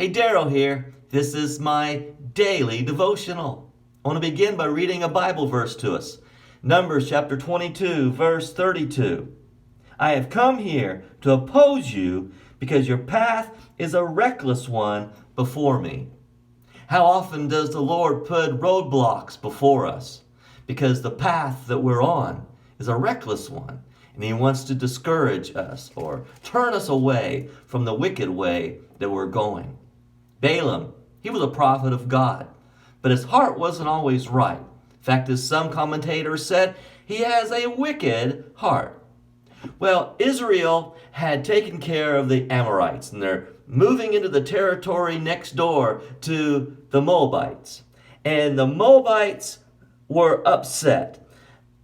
Hey, Daryl here. This is my daily devotional. I want to begin by reading a Bible verse to us. Numbers chapter 22, verse 32. I have come here to oppose you because your path is a reckless one before me. How often does the Lord put roadblocks before us? Because the path that we're on is a reckless one. And He wants to discourage us or turn us away from the wicked way that we're going. Balaam, he was a prophet of God, but his heart wasn't always right. In fact, as some commentators said, he has a wicked heart. Well, Israel had taken care of the Amorites, and they're moving into the territory next door to the Moabites. And the Moabites were upset.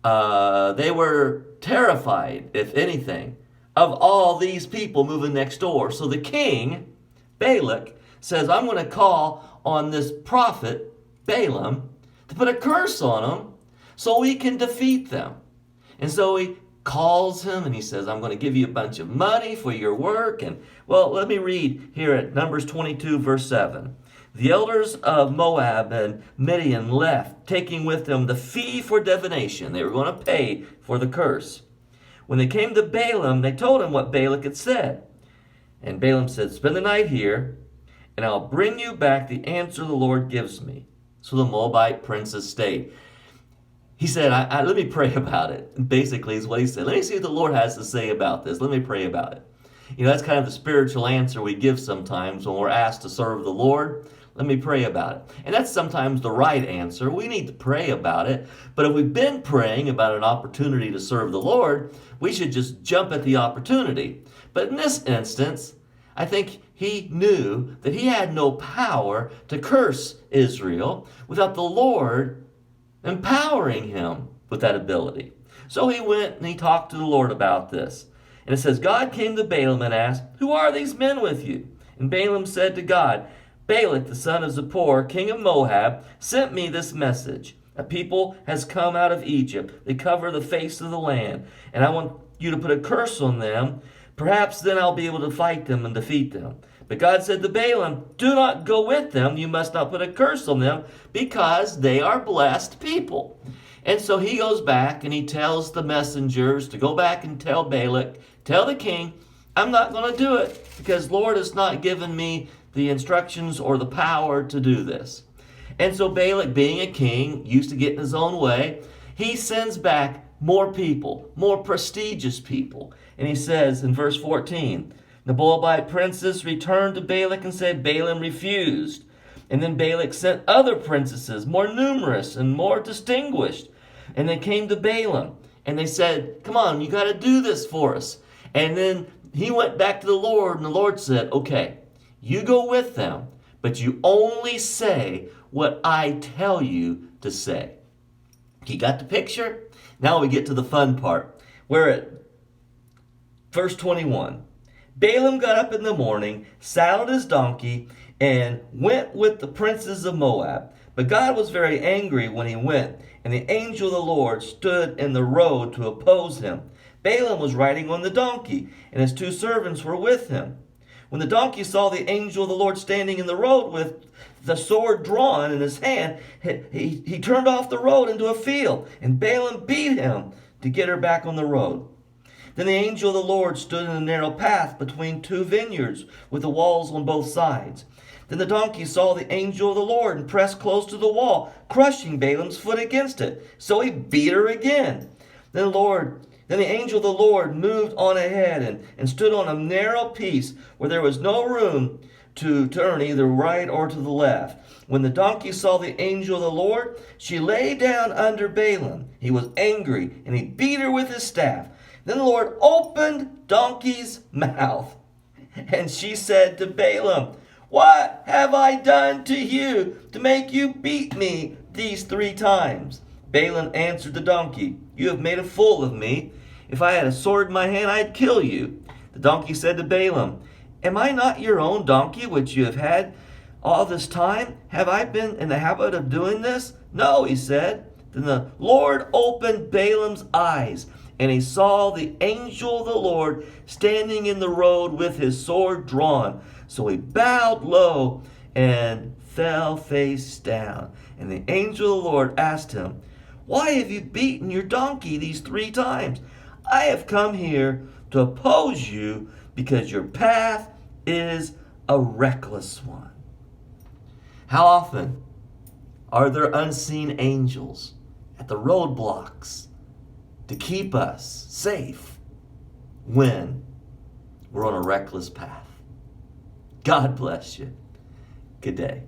They were terrified, if anything, of all these people moving next door. So the king, Balak, says, I'm going to call on this prophet, Balaam, to put a curse on them so we can defeat them. And so he calls him and he says, I'm going to give you a bunch of money for your work. And well, let me read here at Numbers 22, verse 7. The elders of Moab and Midian left, taking with them the fee for divination. They were going to pay for the curse. When they came to Balaam, they told him what Balak had said. And Balaam said, spend the night here, and I'll bring you back the answer the Lord gives me. So the Moabite princes stayed. He said, let me pray about it. Basically is what he said. Let me see what the Lord has to say about this. Let me pray about it. You know, that's kind of the spiritual answer we give sometimes when we're asked to serve the Lord. Let me pray about it. And that's sometimes the right answer. We need to pray about it. But if we've been praying about an opportunity to serve the Lord, we should just jump at the opportunity. But in this instance, I think he knew that he had no power to curse Israel without the Lord empowering him with that ability. So he went and he talked to the Lord about this. And it says, God came to Balaam and asked, who are these men with you? And Balaam said to God, Balak, the son of Zippor, king of Moab, sent me this message. A people has come out of Egypt. They cover the face of the land. And I want you to put a curse on them. Perhaps then I'll be able to fight them and defeat them. But God said to Balaam, do not go with them. You must not put a curse on them because they are blessed people. And so he goes back and he tells the messengers to go back and tell Balak, tell the king, I'm not going to do it because Lord has not given me the instructions or the power to do this. And so Balak, being a king, used to get in his own way, he sends back more people, more prestigious people. And he says in verse 14, the Moabite princes returned to Balak and said, Balaam refused. And then Balak sent other princesses, more numerous and more distinguished. And they came to Balaam and they said, come on, you got to do this for us. And then he went back to the Lord and the Lord said, okay, you go with them, but you only say what I tell you to say. You got the picture? Now we get to the fun part. We're at verse 21. Balaam got up in the morning, saddled his donkey, and went with the princes of Moab. But God was very angry when he went, and the angel of the Lord stood in the road to oppose him. Balaam was riding on the donkey, and his two servants were with him. When the donkey saw the angel of the Lord standing in the road with the sword drawn in his hand, he turned off the road into a field, and Balaam beat him to get her back on the road. Then the angel of the Lord stood in a narrow path between two vineyards with the walls on both sides. Then the donkey saw the angel of the Lord and pressed close to the wall, crushing Balaam's foot against it. So he beat her again. Then the angel of the Lord moved on ahead and stood on a narrow piece where there was no room to turn either right or to the left. When the donkey saw the angel of the Lord, she lay down under Balaam. He was angry, and he beat her with his staff. Then the Lord opened donkey's mouth, and she said to Balaam, what have I done to you to make you beat me these 3 times? Balaam answered the donkey, you have made a fool of me. If I had a sword in my hand, I'd kill you. The donkey said to Balaam, am I not your own donkey which you have had all this time? Have I been in the habit of doing this? No, he said. Then the Lord opened Balaam's eyes, and he saw the angel of the Lord standing in the road with his sword drawn. So he bowed low and fell face down. And the angel of the Lord asked him, "Why have you beaten your donkey these 3 times? I have come here to oppose you because your path is a reckless one." How often are there unseen angels at the roadblocks to keep us safe when we're on a reckless path? God bless you. Good day.